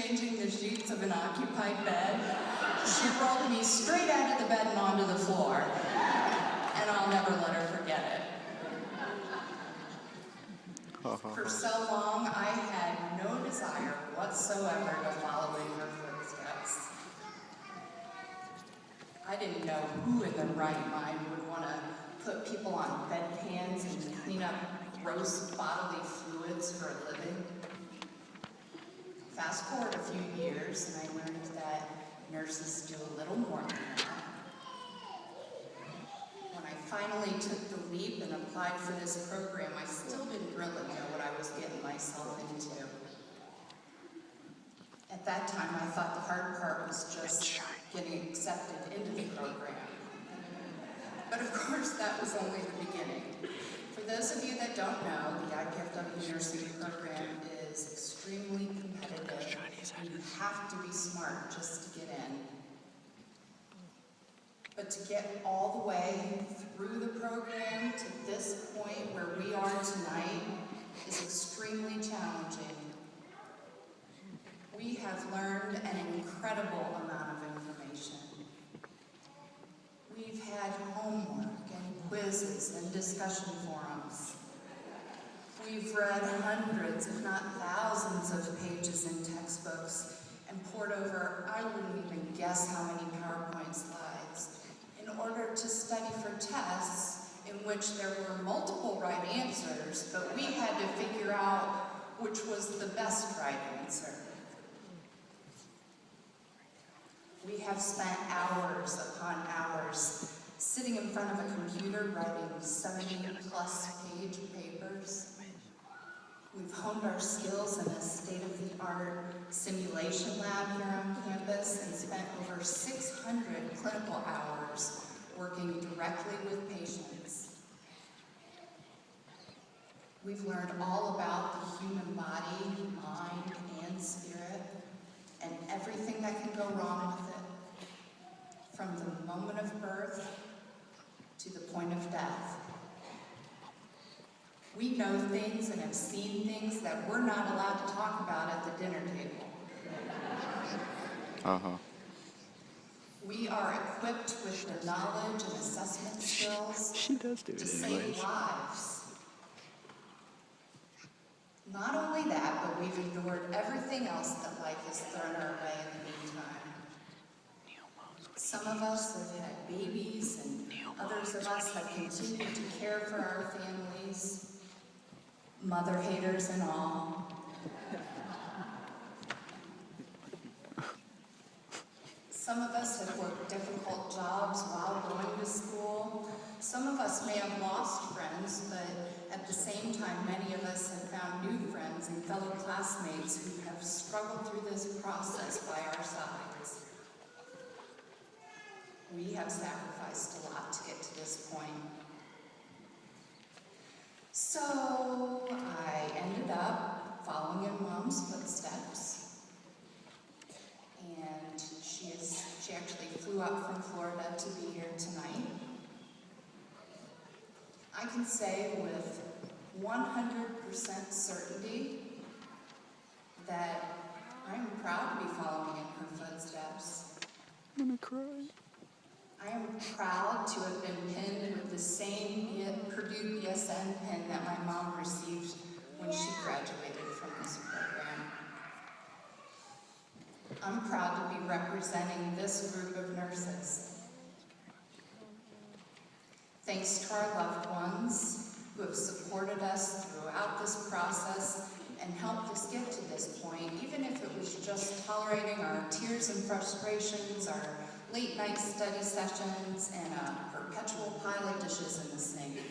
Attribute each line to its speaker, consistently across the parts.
Speaker 1: changing the sheets of an occupied bed, she rolled me straight out of the bed and onto the floor. And I'll never let her forget it. For so long, I had no desire whatsoever to follow in her footsteps. I didn't know who in their right mind would want to put people on bedpans and clean up gross bodily fluids for a living. Fast forward a few years, and I learned that nurses do a little more than that. When I finally took the leap and applied for this program, I still didn't really know what I was getting myself into. At that time, I thought the hard part was just getting accepted into the program. But of course, that was only the beginning. For those of you that don't know, the IPFW nursing program is extremely competitive, and you have to be smart just to get in. But to get all the way through the program to this point where we are tonight is extremely challenging. We have learned an incredible amount of information. We've had homework and quizzes and discussion forums. We've read hundreds, if not thousands, of pages in textbooks and pored over, I wouldn't even guess how many PowerPoint slides, in order to study for tests in which there were multiple right answers, but we had to figure out which was the best right answer. We have spent hours upon hours sitting in front of a computer writing 70-plus page papers. We've honed our skills in a state-of-the-art simulation lab here on campus and spent over 600 clinical hours working directly with patients. We've learned all about the human body, mind, and spirit, and everything that can go wrong with it, from the moment of birth to the point of death. We know things and have seen things that we're not allowed to talk about at the dinner table. We are equipped with the knowledge and assessment skills to save lives. Not only that, but we've endured everything else that life has thrown our way in the meantime. Some of us have had babies, and others of us have continued to care for our families, mother haters and all. Some of us have worked difficult jobs while going to school. Some of us may have lost friends, but at the same time, many of us have found new friends and fellow classmates who have struggled through this process by our sides. We have sacrificed a lot to get to this point. So I ended up following in Mom's footsteps, and she actually flew up from Florida to be here tonight. I can say with 100% certainty that I'm proud to be following in her footsteps.
Speaker 2: I'm gonna cry.
Speaker 1: I am proud to have been pinned with the same Purdue BSN pin that my mom received when she graduated from this program. I'm proud to be representing this group of nurses. Thanks to our loved ones who have supported us throughout this process and helped us get to this point, even if it was just tolerating our tears and frustrations, our late night study sessions, and a perpetual pile of dishes in the sink.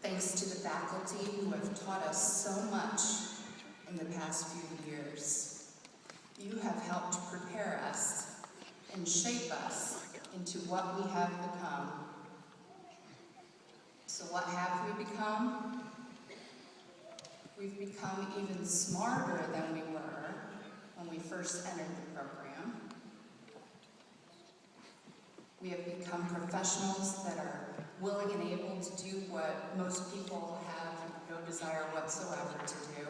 Speaker 1: Thanks to the faculty who have taught us so much in the past few years. You have helped prepare us and shape us into what we have become. So what have we become? We've become even smarter than we were when we first entered the program. We have become professionals that are willing and able to do what most people have no desire whatsoever to do.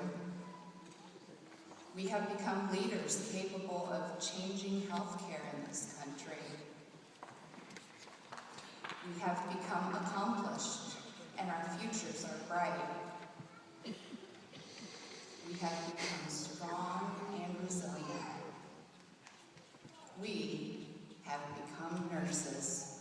Speaker 1: We have become leaders capable of changing healthcare in this country. We have become accomplished, and our futures are bright. We have become strong and resilient. We have become nurses.